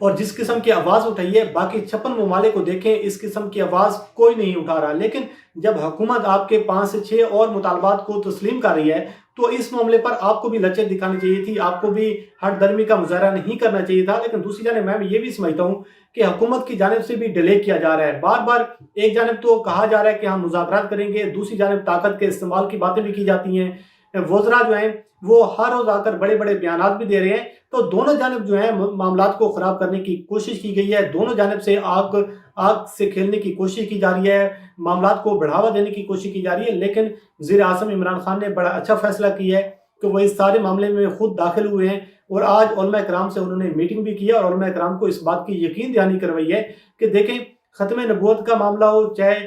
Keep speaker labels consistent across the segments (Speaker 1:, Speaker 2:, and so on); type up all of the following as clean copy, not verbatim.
Speaker 1: اور جس قسم کی آواز اٹھائی ہے، باقی 56 ممالک کو دیکھیں، اس قسم کی آواز کوئی نہیں اٹھا رہا. لیکن جب حکومت آپ کے 5 سے 6 اور مطالبات کو تسلیم کر رہی ہے تو اس معاملے پر آپ کو بھی لچک دکھانی چاہیے تھی، آپ کو بھی ہٹ درمی کا مظاہرہ نہیں کرنا چاہیے تھا. لیکن دوسری جانب میں یہ بھی سمجھتا ہوں کہ حکومت کی جانب سے بھی ڈیلے کیا جا رہا ہے. بار بار ایک جانب تو کہا جا رہا ہے کہ ہم مذاکرات کریں گے، دوسری جانب طاقت کے استعمال کی باتیں بھی کی جاتی ہیں. وزراء جو ہیں وہ ہر روز آ کر بڑے بڑے بیانات بھی دے رہے ہیں. تو دونوں جانب جو ہیں معاملات کو خراب کرنے کی کوشش کی گئی ہے، دونوں جانب سے آگ سے کھیلنے کی کوشش کی جا رہی ہے، معاملات کو بڑھاوا دینے کی کوشش کی جا رہی ہے. لیکن وزیر اعظم عمران خان نے بڑا اچھا فیصلہ کیا ہے کہ وہ اس سارے معاملے میں خود داخل ہوئے ہیں، اور آج علماء کرام سے انہوں نے میٹنگ بھی کی ہے، اور علماء کرام کو اس بات کی یقین دہانی کروائی ہے کہ دیکھیں، ختم نبوت کا معاملہ ہو، چاہے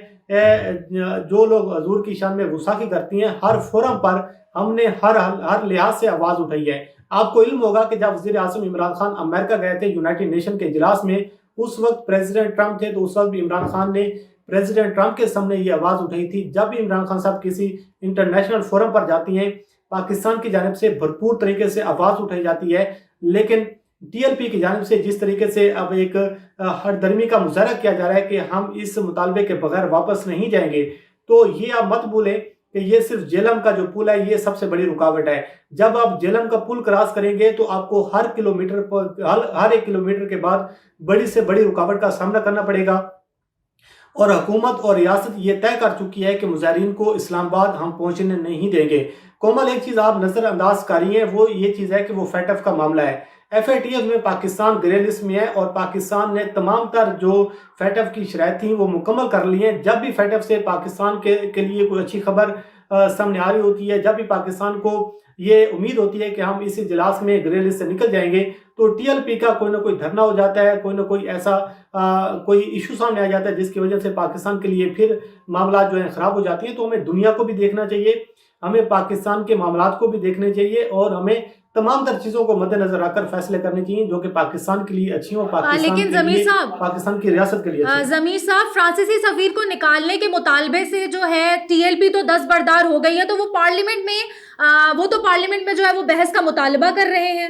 Speaker 1: جو لوگ حضور کی شان میں گستاخی کرتی ہیں، ہر فورم پر ہم نے ہر لحاظ سے آواز اٹھائی ہے. آپ کو علم ہوگا کہ جب وزیر اعظم عمران خان امریکہ گئے تھے یونائٹڈ نیشن کے اجلاس میں، اس وقت پریزیڈنٹ ٹرمپ تھے، تو اس وقت بھی عمران خان نے پریزیڈنٹ ٹرمپ کے سامنے یہ آواز اٹھائی تھی. جب بھی عمران خان صاحب کسی انٹرنیشنل فورم پر جاتی ہیں، پاکستان کی جانب سے بھرپور طریقے سے آواز اٹھائی جاتی ہے. لیکن ٹی ایل پی کی جانب سے جس طریقے سے اب ایک ہٹ درمی کا مظاہرہ کیا جا رہا ہے کہ ہم اس مطالبے کے بغیر واپس نہیں جائیں گے، تو یہ آپ مت بھولیں کہ یہ صرف جہلم کا جو پل ہے یہ سب سے بڑی رکاوٹ ہے. جب آپ جہلم کا پل کراس کریں گے تو آپ کو ہر ایک کلومیٹر کے بعد بڑی سے بڑی رکاوٹ کا سامنا کرنا پڑے گا. اور حکومت اور ریاست یہ طے کر چکی ہے کہ مظاہرین کو اسلام آباد ہم پہنچنے نہیں دیں گے. کومل، ایک چیز آپ نظر انداز کری ہیں، وہ یہ چیز ہے کہ وہ فیٹ ایف کا معاملہ ہے. ایف اے ٹی ایف میں پاکستان گرے لسٹ میں ہے، اور پاکستان نے تمام تر جو فیٹ ایف کی شرائط تھیں وہ مکمل کر لی ہیں. جب بھی فیٹ ایف سے پاکستان کے لیے کوئی اچھی خبر سامنے آ رہی ہوتی ہے، جب بھی پاکستان کو یہ امید ہوتی ہے کہ ہم اس اجلاس میں گرے لسٹ سے نکل جائیں گے، تو ٹی ایل پی کا کوئی نہ کوئی دھرنا ہو جاتا ہے، کوئی نہ کوئی ایسا کوئی ایشو سامنے آ جاتا ہے جس کی وجہ سے پاکستان کے لیے پھر معاملات جو ہیں خراب ہو جاتی ہیں. تو ہمیں دنیا کو بھی دیکھنا چاہیے، ہمیں پاکستان کے معاملات کو بھی دیکھنے چاہیے، اور ہمیں تمام تر چیزوں کو مد نظر رکھ کر فیصلے کرنے چاہیے جو کہ پاکستان کے لیے اچھی ہوں،
Speaker 2: لیکن ضمیر صاحب،
Speaker 1: پاکستان کی ریاست کے لیے اچھی.
Speaker 2: ضمیر صاحب، فرانسیسی سفیر کو نکالنے کے مطالبے سے جو ہے ٹی ایل پی تو دستبردار ہو گئی ہے، تو وہ پارلیمنٹ میں جو ہے وہ بحث کا مطالبہ کر رہے ہیں.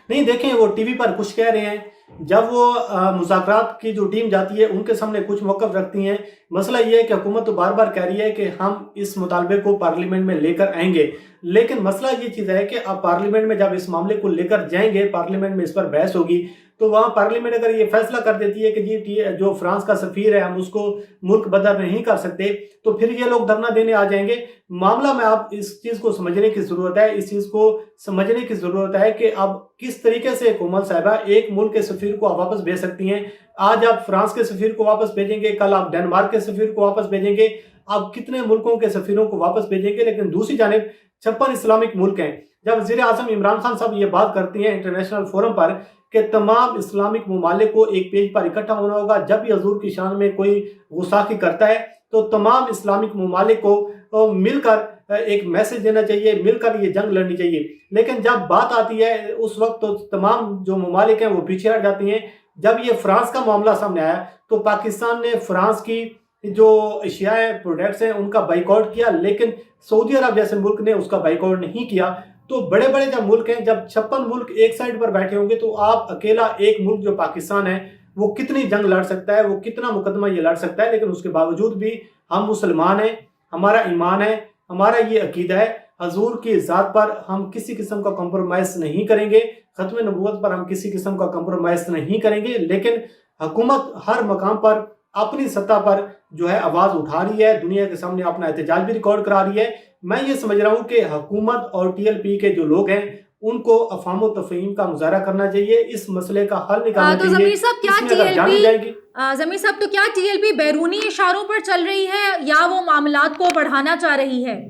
Speaker 1: نہیں، دیکھیں، وہ ٹی وی پر کچھ کہہ رہے ہیں، جب وہ مذاکرات کی جو ٹیم جاتی ہے ان کے سامنے کچھ موقف رکھتی ہیں. مسئلہ یہ ہے کہ حکومت تو بار بار کہہ رہی ہے کہ ہم اس مطالبے کو پارلیمنٹ میں لے کر آئیں گے، لیکن مسئلہ یہ چیز ہے کہ آپ پارلیمنٹ میں جب اس معاملے کو لے کر جائیں گے، پارلیمنٹ میں اس پر بحث ہوگی، تو وہاں پارلیمنٹ اگر یہ فیصلہ کر دیتی ہے کہ جی جو فرانس کا سفیر ہے ہم اس کو ملک بدر نہیں کر سکتے، تو پھر یہ لوگ دھرنا دینے آ جائیں گے. معاملہ میں آپ اس چیز کو سمجھنے کی ضرورت ہے، اس چیز کو سمجھنے کی ضرورت ہے کہ اب کس طریقے سے کومل صاحبہ ایک ملک کے سفیر کو آپ واپس بھیج سکتی ہیں. آج آپ فرانس کے سفیر کو واپس بھیجیں گے، کل آپ ڈنمارک کے سفیر کو واپس بھیجیں گے، آپ کتنے ملکوں کے سفیروں کو واپس بھیجیں گے. لیکن دوسری جانب 56 اسلامک ملک ہیں. جب وزیر اعظم عمران خان صاحب یہ بات کرتی ہیں انٹرنیشنل فورم پر کہ تمام اسلامک ممالک کو ایک پیج پر اکٹھا ہونا ہوگا، جب بھی حضور کی شان میں کوئی گستاخی کرتا ہے تو تمام اسلامک ممالک کو مل کر ایک میسج دینا چاہیے، مل کر یہ جنگ لڑنی چاہیے. لیکن جب بات آتی ہے اس وقت تو تمام جو ممالک ہیں وہ پیچھے ہٹ جاتی ہیں. جب یہ فرانس کا معاملہ سامنے آیا تو پاکستان نے فرانس کی جو اشیاء پروڈکٹس ہیں ان کا بائیکاٹ کیا، لیکن سعودی عرب جیسے ملک نے اس کا بائیکاٹ نہیں کیا. تو بڑے بڑے جب ملک ہیں، جب 56 ملک ایک سائڈ پر بیٹھے ہوں گے تو آپ اکیلا ایک ملک جو پاکستان ہے وہ کتنی جنگ لڑ سکتا ہے، وہ کتنا مقدمہ یہ لڑ سکتا ہے. لیکن اس کے باوجود بھی ہم مسلمان ہیں، ہمارا ایمان ہے، ہمارا یہ عقیدہ ہے، حضور کی ذات پر ہم کسی قسم کا کمپرومائز نہیں کریں گے، ختم نبوت پر ہم کسی قسم کا کمپرومائز نہیں کریں گے. لیکن حکومت ہر مقام پر اپنی سطح پر جو ہے آواز اٹھا رہی ہے، دنیا کے سامنے اپنا احتجاج بھی ریکارڈ کرا رہی ہے. میں یہ سمجھ رہا ہوں کہ حکومت اور ٹی ایل پی کے جو لوگ ہیں ان کو افہام و تفہیم کا مظاہرہ کرنا چاہیے، اس مسئلے کا حل نکالنا چاہیے.
Speaker 2: ضمیر صاحب، تو کیا ٹی ایل پی بیرونی اشاروں پر چل رہی ہے یا وہ معاملات کو بڑھانا چاہ رہی ہے؟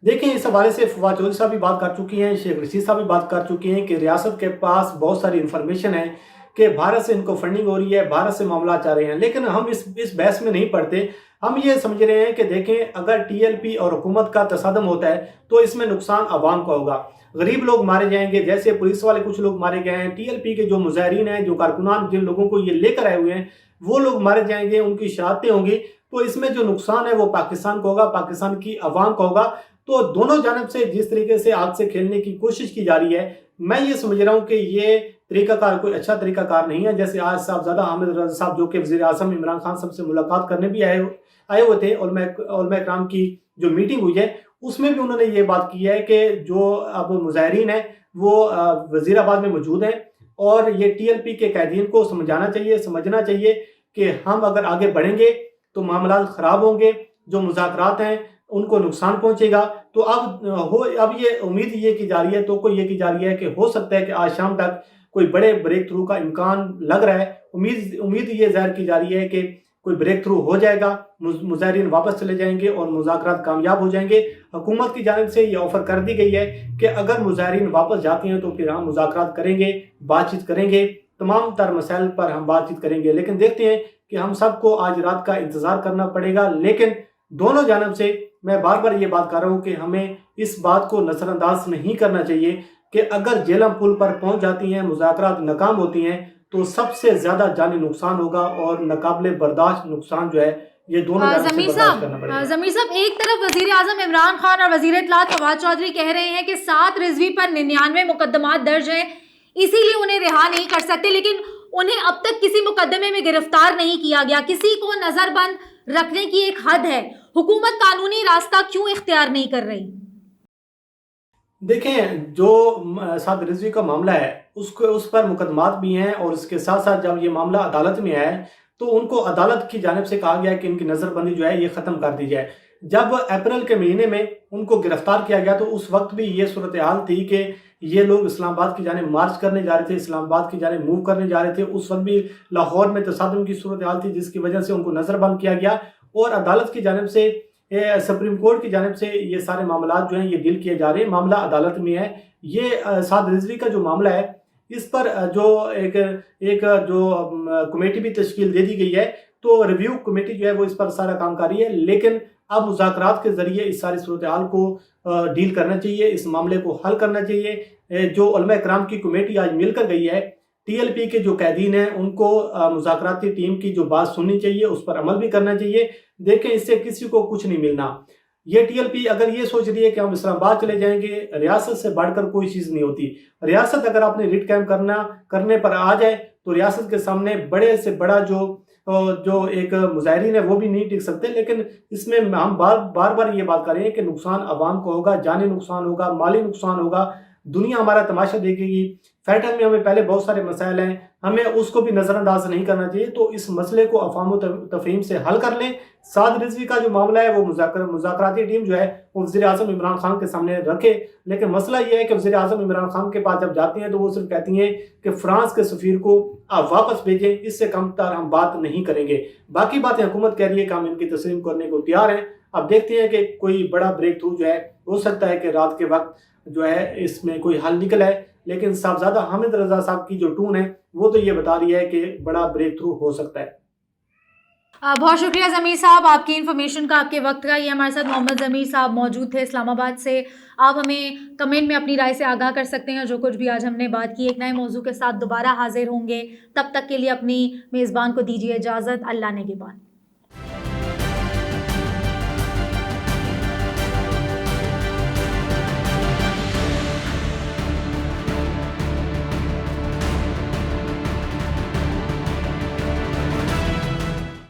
Speaker 1: دیکھیں، اس حوالے سے فواد چودھری صاحب بھی بات کر چکی ہیں، شیخ رشید صاحب بھی بات کر چکی ہیں کہ ریاست کے پاس بہت ساری انفارمیشن ہے کہ بھارت سے ان کو فنڈنگ ہو رہی ہے، بھارت سے معاملات چاہ رہے ہیں. لیکن ہم اس بحث میں نہیں پڑتے. ہم یہ سمجھ رہے ہیں کہ دیکھیں، اگر ٹی ایل پی اور حکومت کا تصادم ہوتا ہے تو اس میں نقصان عوام کا ہوگا، غریب لوگ مارے جائیں گے، جیسے پولیس والے کچھ لوگ مارے گئے ہیں. ٹی ایل پی کے جو مظاہرین ہیں، جو کارکنان، جن لوگوں کو یہ لے کر آئے ہوئے ہیں، وہ لوگ مارے جائیں گے، ان کی شہادتیں ہوں گی. تو اس میں جو نقصان ہے وہ پاکستان کو ہوگا، پاکستان کی عوام کو ہوگا. تو دونوں جانب سے جس طریقے سے آگ سے کھیلنے کی کوشش کی جا رہی ہے، میں یہ سمجھ رہا ہوں کہ یہ طریقہ کار کوئی اچھا طریقہ کار نہیں ہے. جیسے آج صاحبزادہ حامد رضا صاحب جو کہ وزیر اعظم عمران خان صاحب سے ملاقات کرنے بھی آئے ہوئے تھے, علماء کرام کی جو میٹنگ ہوئی ہے اس میں بھی انہوں نے یہ بات کی ہے کہ جو اب مظاہرین ہیں وہ وزیر آباد میں موجود ہیں, اور یہ ٹی ایل پی کے قائدین کو سمجھنا چاہیے کہ ہم اگر آگے بڑھیں گے تو معاملات خراب ہوں گے, جو مذاکرات ہیں ان کو نقصان پہنچے گا. تو اب یہ امید یہ کی جا رہی ہے, توقع یہ کی جا رہی ہے کہ ہو سکتا ہے کہ آج شام تک کوئی بڑے بریک تھرو کا امکان لگ رہا ہے. امید یہ ظاہر کی جا رہی ہے کہ کوئی بریک تھرو ہو جائے گا, مظاہرین واپس چلے جائیں گے اور مذاکرات کامیاب ہو جائیں گے. حکومت کی جانب سے یہ آفر کر دی گئی ہے کہ اگر مظاہرین واپس جاتے ہیں تو پھر ہم مذاکرات کریں گے, بات چیت کریں گے, تمام تر مسائل پر ہم بات چیت کریں گے. لیکن دیکھتے ہیں کہ ہم سب کو آج رات کا انتظار کرنا پڑے گا. لیکن دونوں جانب سے میں بار بار یہ بات کر رہا ہوں کہ ہمیں اس بات کو نظر انداز نہیں کرنا چاہیے کہ اگر جیلم پل پر پہنچ جاتی ہیں, مذاکرات ناکام ہوتی ہیں, تو سب سے زیادہ جانی نقصان ہوگا اور ناقابل برداشت نقصان جو ہے یہ دونوں جانب سے برداشت کرنا پڑے گا.
Speaker 2: ضمیر صاحب, ایک طرف وزیر اعظم عمران خان اور وزیر اطلاعات فواد چودھری کہہ رہے ہیں کہ 7 رضوی پر 99 مقدمات درج ہیں, اسی لیے انہیں رہا نہیں کر سکتے, لیکن انہیں اب تک کسی مقدمے میں گرفتار نہیں کیا گیا. کسی کو نظر بند رکھنے کی ایک حد ہے, حکومت قانونی راستہ کیوں اختیار نہیں کر رہی؟
Speaker 1: دیکھیں, جو 7 رضوی کا معاملہ ہے اس پر مقدمات بھی ہیں, اور اس کے ساتھ ساتھ جب یہ معاملہ عدالت میں آیا تو ان کو عدالت کی جانب سے کہا گیا کہ ان کی نظر بندی جو ہے یہ ختم کر دی جائے. جب اپریل کے مہینے میں ان کو گرفتار کیا گیا تو اس وقت بھی یہ صورتحال تھی کہ یہ لوگ اسلام آباد کی جانب مارچ کرنے جا رہے تھے, اسلام آباد کی جانب موو کرنے جا رہے تھے. اس وقت بھی لاہور میں تصادم کی صورتحال تھی جس کی وجہ سے ان کو نظر بند کیا گیا, اور عدالت کی جانب سے سپریم کورٹ کی جانب سے یہ سارے معاملات جو ہیں یہ ڈیل کیے جا رہے ہیں. معاملہ عدالت میں ہے. یہ 7 رضوی کا جو معاملہ ہے اس پر جو ایک جو کمیٹی بھی تشکیل دے دی گئی ہے, تو ریویو کمیٹی جو ہے وہ اس پر سارا کام کر رہی ہے. لیکن اب مذاکرات کے ذریعے اس ساری صورتحال کو ڈیل کرنا چاہیے, اس معاملے کو حل کرنا چاہیے. جو علماء کرام کی کمیٹی آج مل کر گئی ہے, ٹی ایل پی کے جو قائدین ہیں ان کو مذاکراتی ٹیم کی جو بات سننی چاہیے, اس پر عمل بھی کرنا چاہیے. دیکھیں, اس سے کسی کو کچھ نہیں ملنا. یہ ٹی ایل پی اگر یہ سوچ رہی ہے کہ ہم اسلام آباد چلے جائیں گے, ریاست سے بڑھ کر کوئی چیز نہیں ہوتی. ریاست اگر آپ نے ریٹ قائم کرنے پر آ جائے تو ریاست کے سامنے بڑے سے بڑا جو ایک مظاہرین ہے وہ بھی نہیں ٹک سکتے. لیکن اس میں ہم بار یہ بات کر رہے ہیں کہ نقصان عوام کو ہوگا, جانی نقصان ہوگا, مالی نقصان ہوگا, دنیا ہمارا تماشا دیکھے گی. فیٹر میں ہمیں پہلے بہت سارے مسائل ہیں, ہمیں اس کو بھی نظر انداز نہیں کرنا چاہیے. تو اس مسئلے کو افہام و تفہیم سے حل کر لیں. 7 رضوی کا جو معاملہ ہے وہ مذاکراتی ٹیم جو ہے وہ وزیر اعظم عمران خان کے سامنے رکھے. لیکن مسئلہ یہ ہے کہ وزیر اعظم عمران خان کے پاس جب جاتی ہیں تو وہ صرف کہتی ہیں کہ فرانس کے سفیر کو آپ واپس بھیجیں, اس سے کم تر ہم بات نہیں کریں گے. باقی باتیں حکومت کہہ رہی ہے کہ ہم ان کی تسلیم کرنے کو تیار ہیں. اب دیکھتے ہیں کہ کوئی بڑا بریک تھرو جو ہے ہو سکتا ہے کہ رات کے وقت جو ہے اس میں کوئی حل نکل ہے. لیکن صاحبزادہ حامد رضا صاحب کی جو ٹون ہے وہ تو یہ بتا رہی ہے کہ بڑا بریک تھرو ہو سکتا ہے.
Speaker 2: بہت شکریہ ضمیر صاحب آپ کی انفارمیشن کا, آپ کے وقت کا. یہ ہمارے ساتھ محمد ضمیر صاحب موجود تھے اسلام آباد سے. آپ ہمیں کمنٹ میں اپنی رائے سے آگاہ کر سکتے ہیں. جو کچھ بھی آج ہم نے بات کی, ایک نئے موضوع کے ساتھ دوبارہ حاضر ہوں گے. تب تک کے لیے اپنی میزبان کو دیجیے اجازت. اللہ نگہبان.